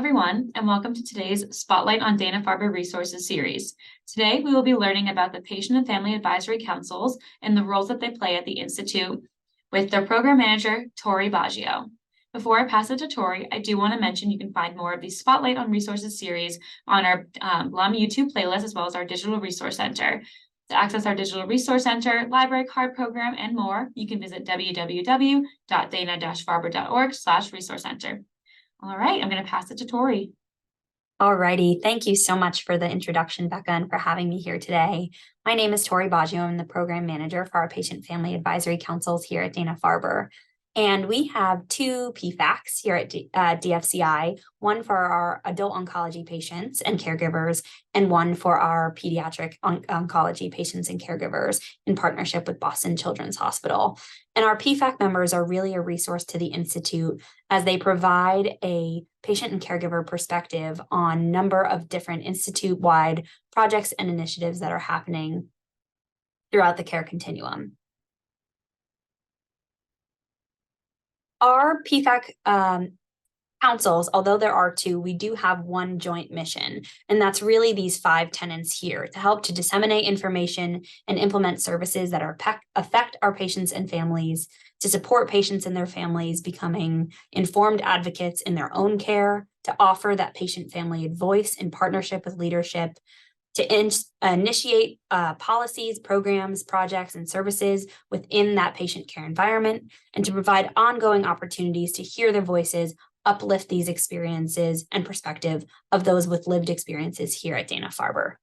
everyone, and welcome to today's Spotlight on Dana-Farber Resources series. Today, we will be learning about the Patient and Family Advisory Councils and the roles that they play at the Institute with their program manager, Tori Baggio. Before I pass it to Tori, I do want to mention you can find more of the Spotlight on Resources series on our Blum YouTube playlist, as well as our Digital Resource Center. To access our Digital Resource Center, library card program, and more, you can visit www.dana-farber.org/resource center. All right, I'm going to pass it to Tori. All righty. Thank you so much for the introduction, Becca, and for having me here today. My name is Tori Baggio. I'm the program manager for our Patient Family Advisory Councils here at Dana-Farber. And we have two PFACs here at DFCI, one for our adult oncology patients and caregivers, and one for our pediatric oncology patients and caregivers in partnership with Boston Children's Hospital. And our PFAC members are really a resource to the Institute as they provide a patient and caregiver perspective on a number of different Institute-wide projects and initiatives that are happening throughout the care continuum. Our PFAC councils, although there are two, we do have one joint mission, and that's really these 5 tenets here to help to disseminate information and implement services that affect our patients and families, to support patients and their families becoming informed advocates in their own care, to offer that patient-family voice in partnership with leadership, to initiate policies, programs, projects, and services within that patient care environment, and to provide ongoing opportunities to hear their voices, uplift these experiences and perspective of those with lived experiences here at Dana-Farber.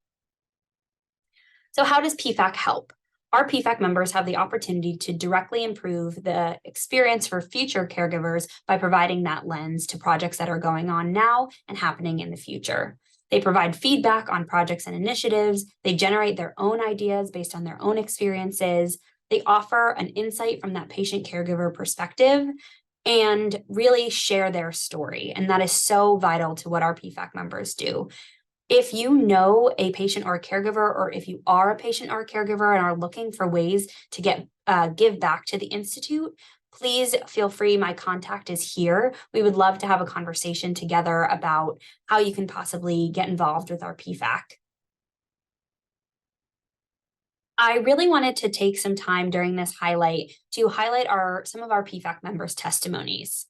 So how does PFAC help? Our PFAC members have the opportunity to directly improve the experience for future caregivers by providing that lens to projects that are going on now and happening in the future. They provide feedback on projects and initiatives. They generate their own ideas based on their own experiences. They offer an insight from that patient caregiver perspective and really share their story. And that is so vital to what our PFAC members do. If you know a patient or a caregiver, or if you are a patient or a caregiver and are looking for ways to give back to the Institute, please feel free. My contact is here. We would love to have a conversation together about how you can possibly get involved with our PFAC. I really wanted to take some time during this highlight to highlight some of our PFAC members' testimonies.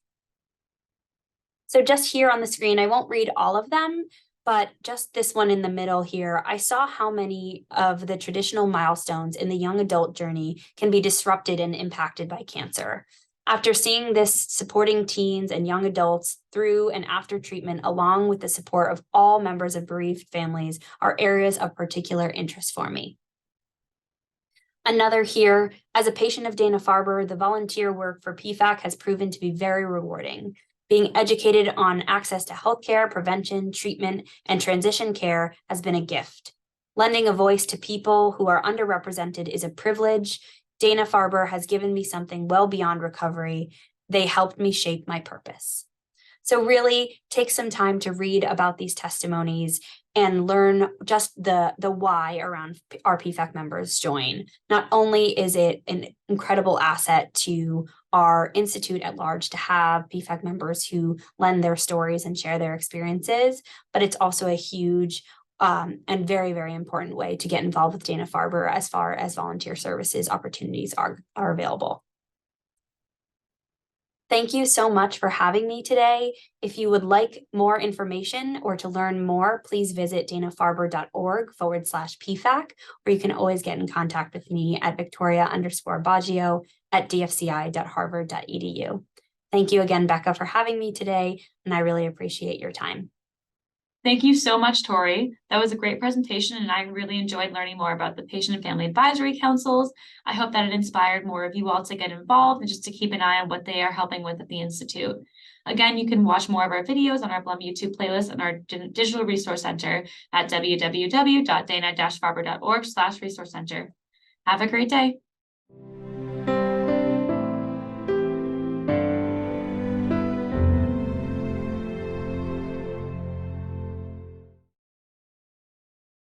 So just here on the screen, I won't read all of them, but just this one in the middle here, I saw how many of the traditional milestones in the young adult journey can be disrupted and impacted by cancer. After seeing this, supporting teens and young adults through and after treatment, along with the support of all members of bereaved families, are areas of particular interest for me. Another here, as a patient of Dana-Farber, the volunteer work for PFAC has proven to be very rewarding. Being educated on access to healthcare, prevention, treatment, and transition care has been a gift. Lending a voice to people who are underrepresented is a privilege. Dana-Farber has given me something well beyond recovery. They helped me shape my purpose. So really take some time to read about these testimonies and learn just the why around our PFAC members join. Not only is it an incredible asset to our Institute at large to have PFAC members who lend their stories and share their experiences, but it's also a huge and very, very important way to get involved with Dana-Farber as far as volunteer services opportunities are available. Thank you so much for having me today. If you would like more information or to learn more, please visit danafarber.org/PFAC, or you can always get in contact with me at victoria_baggio@dfci.harvard.edu. Thank you again, Becca, for having me today, and I really appreciate your time. Thank you so much, Tori. That was a great presentation, and I really enjoyed learning more about the Patient and Family Advisory Councils. I hope that it inspired more of you all to get involved and just to keep an eye on what they are helping with at the Institute. Again, you can watch more of our videos on our Blum YouTube playlist and our Digital Resource Center at www.dana-farber.org/resource center. Have a great day.